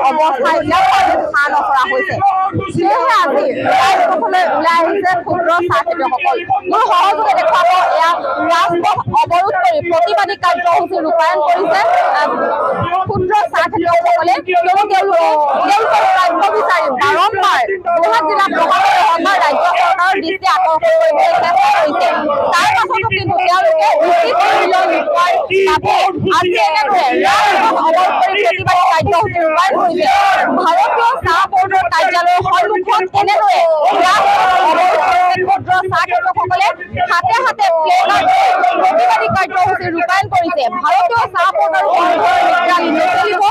অৱস্থা ভাল কৰা হৈছে সেয়েহে আজি ৰাজপথলৈ ওলাই আহিছে ক্ষুদ্ৰ চাহ খেতিয়কসকল। মোৰ সহযোগে দেখুৱাব এয়া ৰাজপথ অৱৰোধ কৰি প্ৰতিবাদী কাৰ্যসূচী ৰূপায়ণ কৰিছে ক্ষুদ্ৰ চাহ খেতিয়কসকলে। তেওঁলোকৰ কাৰ্য বিচাৰি বাৰম্বাৰ যোৰহাট জিলা প্ৰশাসনে ৰাজ্য চৰকাৰৰ দৃষ্টি আকৰ্ষণ কৰিবলৈ চেষ্টা কৰিছে। তাৰ পাছতো কিন্তু তেওঁলোকে উচিত মূল্য নোপোৱাৰ বাবে আজি এনেদৰে ৰাজপথ অৱৰোধ কৰি প্ৰতিবাদী কাৰ্যসূচী ৰূপায়ণ কৰিছে। ভাৰতীয় চাহ বৰ্ডৰ কাৰ্যালয়ৰ সন্মুখত এনেদৰে ৰাজপথ অৱৰোধ কৰিছে ক্ষুদ্ৰ চাহ খেতিয়কসকলে। হাতে হাতে প্ৰতিবাদী কাৰ্যসূচী ৰূপায়ণ কৰিছে। ভাৰতীয় চাহ বৰ্ডৰ বন্ধৰ নিগৰানী নচলিব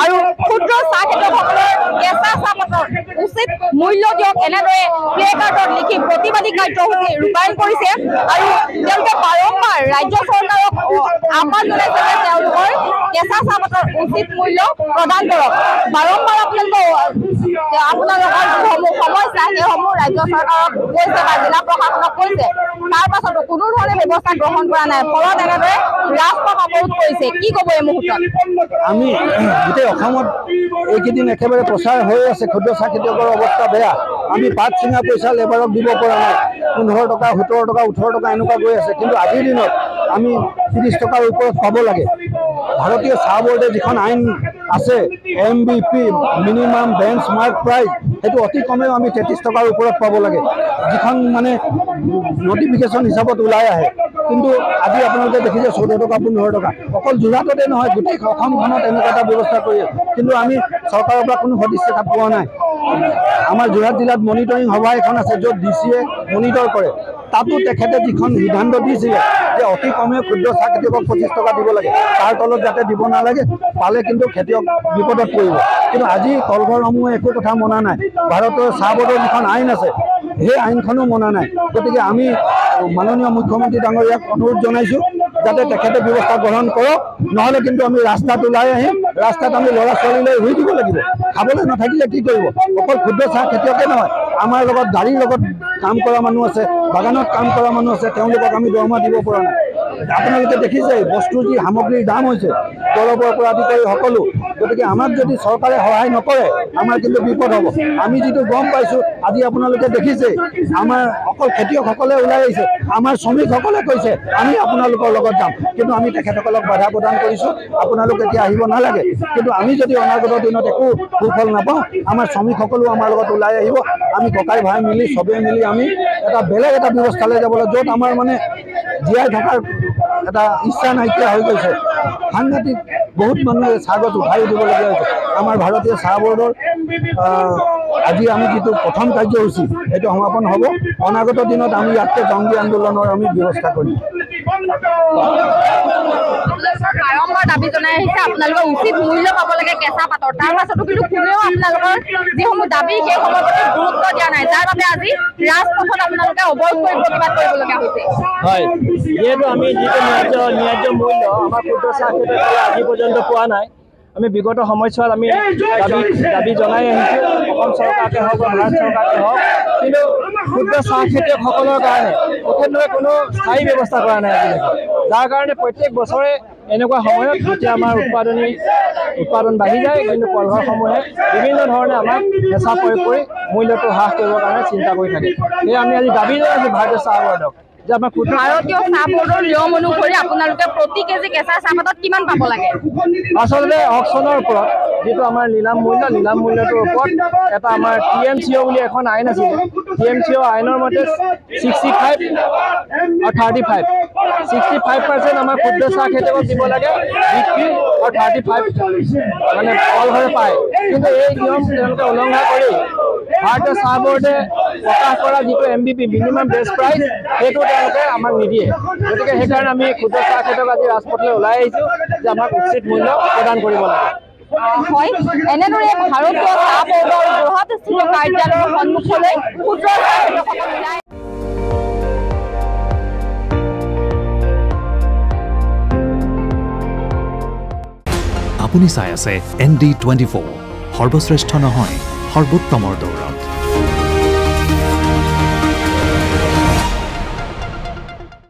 আৰু ক্ষুদ্ৰ চাহ খেতিয়কসকলৰ কেঁচা চাহপাতৰ উচিত মূল্য দিয়ক এনেদৰে প্লে কাৰ্ডত লিখি প্ৰতিবাদী কাৰ্যসূচী ৰূপায়ণ কৰিছে। আৰু তেওঁলোকে বাৰম্বাৰ ৰাজ্য চৰকাৰক আহ্বান জনাইছে যে তেওঁলোকৰ কেঁচা চাহপাতৰ উচিত মূল্য প্ৰদান কৰক। বাৰম্বাৰ আপোনালোকৰ যিসমূহ সমস্যা সেইসমূহ ৰাজ্য চৰকাৰক কৈছে বা জিলা প্ৰশাসনক কৈছে, তাৰ পাছতো কোনো ধৰণে ব্যৱস্থা গ্ৰহণ কৰা নাই। ফলত এনেদৰে ৰাজপথ অৱৰোধ কৰিছে। কি ক'ব এই মুহূৰ্তত? আমি গোটেই অসমত এইকেইদিন একেবাৰে প্ৰচাৰ হৈ আছে ক্ষুদ্ৰ চাহ খেতিয়কৰ অৱস্থা বেয়া। আমি পাত চিঙা পইচা লেবাৰক দিব পৰা নাই। 15 টকা 17 টকা 18 টকা এনেকুৱা গৈ আছে। কিন্তু আজিৰ দিনত আমি 30 টকাৰ ওপৰত পাব লাগে। ভাৰতীয় চাহ বৰ্ডে যিখন আইন আছে MBP minimum bench mark price, সেইটো অতি কমেও আমি 33 টকাৰ ওপৰত পাব লাগে, যিখন মানে নটিফিকেশ্যন হিচাপত ওলাই আহে। কিন্তু আজি আপোনালোকে দেখিছে 14 টকা 15 টকা। অকল যোৰহাটতে নহয়, গোটেই অসমখনত এনেকুৱা এটা ব্যৱস্থা কৰি আছে। কিন্তু আমি চৰকাৰৰ পৰা কোনো সদিচ্ছা পোৱা নাই। আমাৰ যোৰহাট জিলাত মনিটৰিং সভা এখন আছে য'ত DCয়ে মনিটৰ কৰে। তাতো তেখেতে যিখন সিদ্ধান্ত দিছিলে যে অতি কমেও ক্ষুদ্ৰ চাহ খেতিয়কক 25 টকা দিব লাগে, তাৰ তলত যাতে দিব নালাগে, পালে কিন্তু খেতিয়ক বিপদত পৰিব। কিন্তু আজি কলঘৰসমূহে একো কথা মনা নাই। ভাৰতৰ চাহ বৰ্ডৰ যিখন আইন আছে সেই আইনখনো মনা নাই। গতিকে আমি মাননীয় মুখ্যমন্ত্ৰী ডাঙৰীয়াক অনুৰোধ জনাইছোঁ যাতে তেখেতে ব্যৱস্থা গ্ৰহণ কৰক, নহ'লে কিন্তু আমি ৰাস্তাত ওলাই আহিম। ৰাস্তাত আমি ল'ৰা ছোৱালীলৈ ৰুই দিব লাগিব। খাবলৈ নাথাকিলে কি কৰিব? অকল ক্ষুদ্ৰ চাহ খেতিয়কে নহয়, আমাৰ লগত গাড়ীৰ লগত কাম কৰা মানুহ আছে, বাগানত কাম কৰা মানুহ আছে, তেওঁলোকক আমি দৰমহা দিব পৰা নাই। আপোনালোকে দেখিছে বস্তুৰ যি সামগ্ৰীৰ দাম হৈছে, দৰৱৰ পৰা আদি কৰি সকলো। গতিকে আমাক যদি চৰকাৰে সহায় নকৰে আমাৰ কিন্তু বিপদ হ'ব। আমি যিটো গম পাইছোঁ, আজি আপোনালোকে দেখিছে আমাৰ অকল খেতিয়কসকলে ওলাই আহিছে, আমাৰ শ্ৰমিকসকলে কৈছে আমি আপোনালোকৰ লগত যাম। কিন্তু আমি তেখেতসকলক বাধা প্ৰদান কৰিছোঁ, আপোনালোক এতিয়া আহিব নালাগে। কিন্তু আমি যদি অনাগত দিনত একো সুফল নাপাওঁ, আমাৰ শ্ৰমিকসকলো আমাৰ লগত ওলাই আহিব। আমি ককাই ভাই মিলি চবেই মিলি আমি এটা বেলেগ এটা ব্যৱস্থালৈ যাবলৈ, য'ত আমাৰ মানে জীয়াই থকাৰ এটা ইচ্ছা নাইকিয়া হৈ গৈছে। সাংঘাতিক বহুত মানুহে চাহ গছ উঠাই দিবলগীয়া হৈছে। আমাৰ ভাৰতীয় চাহ বৰ্ডৰ আজি আমি যিটো প্ৰথম কাৰ্যসূচী সেইটো সমাপন হ'ব। অনাগত দিনত আমি ইয়াতকৈ জংগী আন্দোলনৰ আমি ব্যৱস্থা কৰিম। বাৰম্বাৰ দাবী জনাই আহিছে আপোনালোকৰ উচিত মূল্য পাব লাগে কেঁচা পাতৰ। তাৰ পাছতো কিন্তু কোনেও আপোনালোকৰ যিসমূহ দাবী সেইসমূহৰ প্ৰতি গুৰুত্ব দিয়া নাই, যাৰ বাবে আজি ৰাজপথত আপোনালোকে অৱৰোধ কৰি প্ৰতিবাদ কৰিবলগীয়া হৈছে। হয়, যিহেতু আমি যিটো ন্যায্য মূল্য আমাৰ ক্ষুদ্ৰ চাহ খেতিয়কে আজি পৰ্যন্ত পোৱা নাই। আমি বিগত সময়ছোৱাত আমি দাবী জনাই আহিছোঁ, অসম চৰকাৰকে হওক বা ভাৰত চৰকাৰকে হওক। কিন্তু ক্ষুদ্ৰ চাহ খেতিয়কসকলৰ কাৰণে তেখেতলোকে কোনো স্থায়ী ব্যৱস্থা কৰা নাই আজিলৈকে, যাৰ কাৰণে প্ৰত্যেক বছৰে এনেকুৱা সময়ত যেতিয়া আমাৰ উৎপাদন বাঢ়ি যায়, কিন্তু কলঘৰসমূহে বিভিন্ন ধৰণে আমাক হেঁচা প্ৰয়োগ কৰি মূল্যটো হ্ৰাস কৰিবৰ কাৰণে চিন্তা কৰি থাকে। সেয়ে আমি আজি দাবী জনাইছোঁ ভাৰতীয় চাহ বৰ্ডক যে আমাৰ ভাৰতীয় চাহ বৰ্ডৰ নিয়ম অনুসৰি আপোনালোকে প্ৰতি কেজি কেঁচা চাহপাতত কিমান পাব লাগে? আচলতে অকশ্যনৰ ওপৰত যিটো আমাৰ নিলাম মূল্যটোৰ ওপৰত এটা আমাৰ TMCO বুলি এখন আইন আছিলে। TMCO আইনৰ মতে 65 আৰু 35 65% আমাৰ ক্ষুদ্ৰ চাহ খেতিয়কক দিব লাগে বিক্ৰী, আৰু 35 মানে কলঘৰে পায়। কিন্তু এই নিয়ম তেওঁলোকে উলংঘা কৰি ভাৰতীয় চাহ বৰ্ডে প্ৰকাশ কৰা যিটো MBP মিনিমাম বেষ্ট প্ৰাইচ সেইটো তেওঁলোকে আমাক নিদিয়ে। গতিকে সেইকাৰণে আমি ক্ষুদ্ৰ চাহ খেতিয়ক আজি ৰাজপথলৈ ওলাই আহিছোঁ যে আমাক উচিত মূল্য প্ৰদান কৰিব লাগে। হয়, এনেদৰে ভাৰতীয় চাহ বৰ্ডৰ যোৰহাটস্থিত কাৰ্যালয়ৰ সন্মুখলৈ ক্ষুদ্ৰ চাহ খেতিয়কসকল ওলাই আপুনি চাই আছে ND24 সৰ্বশ্ৰেষ্ঠ নহয় সৰ্বোত্তমৰ দৌৰত।